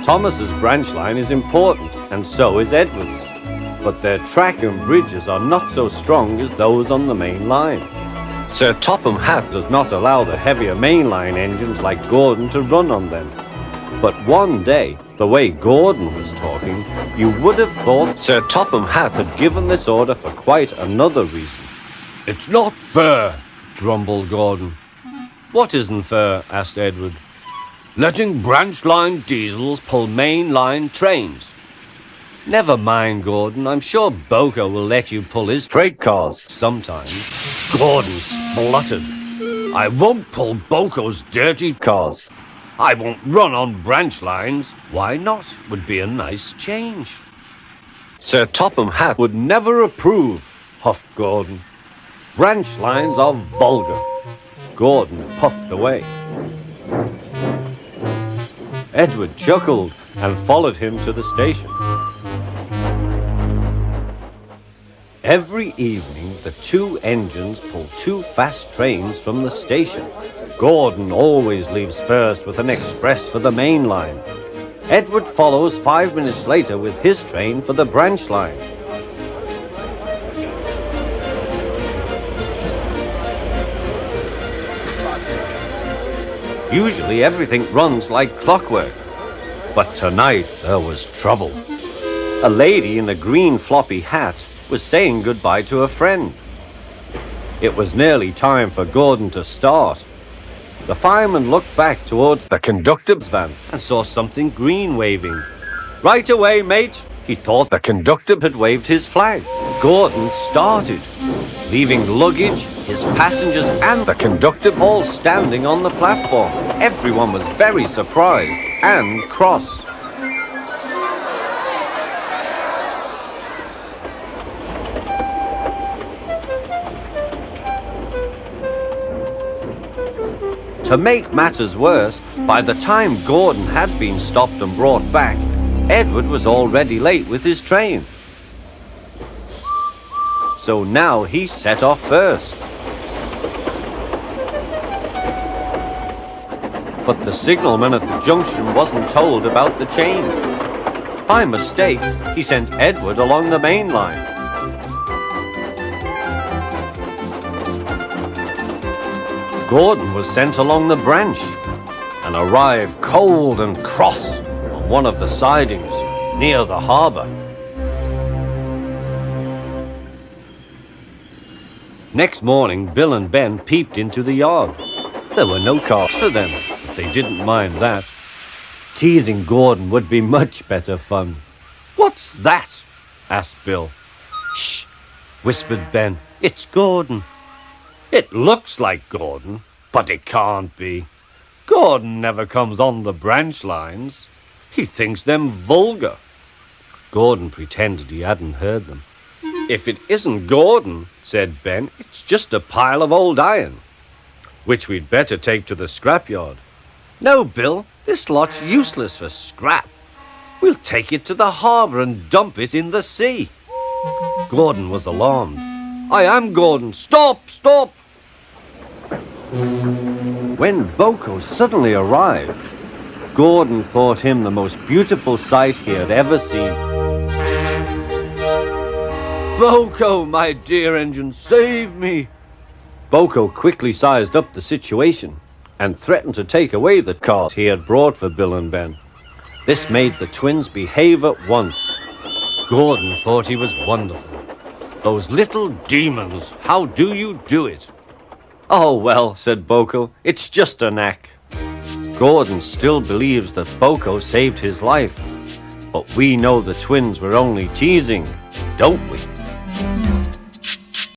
Thomas's branch line is important, and so is Edward's. But their track and bridges are not so strong as those on the main line. Sir Topham Hatt does not allow the heavier mainline engines like Gordon to run on them. But one day, the way Gordon was talking, you would have thought Sir Topham Hatt had given this order for quite another reason. "It's not fair," grumbled Gordon. "What isn't fair?" asked Edward. "Letting branch line diesels pull main line trains." "Never mind, Gordon. I'm sure Boko will let you pull his freight cars sometime." Gordon spluttered. "I won't pull Boko's dirty cars. I won't run on branch lines." "Why not? Would be a nice change." "Sir Topham Hatt would never approve," huffed Gordon. "Branch lines are vulgar." Gordon puffed away. Edward chuckled and followed him to the station. Every evening, the two engines pull two fast trains from the station. Gordon always leaves first with an express for the main line. Edward follows 5 minutes later with his train for the branch line. Usually everything runs like clockwork, but tonight there was trouble. A lady in a green floppy hat was saying goodbye to a friend. It was nearly time for Gordon to start. The fireman looked back towards the conductor's van and saw something green waving. "Right away, mate." He thought the conductor had waved his flag. Gordon started, leaving luggage, his passengers and the conductor all standing on the platform. Everyone was very surprised and cross. To make matters worse, by the time Gordon had been stopped and brought back, Edward was already late with his train. So now he set off first. But the signalman at the junction wasn't told about the change. By mistake, he sent Edward along the main line. Gordon was sent along the branch and arrived cold and cross on one of the sidings near the harbour. Next morning, Bill and Ben peeped into the yard. There were no cars for them, but they didn't mind that. Teasing Gordon would be much better fun. "What's that?" asked Bill. "Shh," whispered Ben. "It's Gordon." "It looks like Gordon, but it can't be. Gordon never comes on the branch lines. He thinks them vulgar." Gordon pretended he hadn't heard them. "If it isn't Gordon," said Ben, "it's just a pile of old iron, which we'd better take to the scrapyard." "No, Bill, this lot's useless for scrap. We'll take it to the harbour and dump it in the sea." Gordon was alarmed. "I am Gordon. Stop, stop!" When Boko suddenly arrived, Gordon thought him the most beautiful sight he had ever seen. "Boko, my dear engine, save me!" Boko quickly sized up the situation and threatened to take away the cars he had brought for Bill and Ben. This made the twins behave at once. Gordon thought he was wonderful. "Those little demons, how do you do it?" "Oh, well," said Boko, "it's just a knack." Gordon still believes that Boko saved his life, but we know the twins were only teasing, don't we?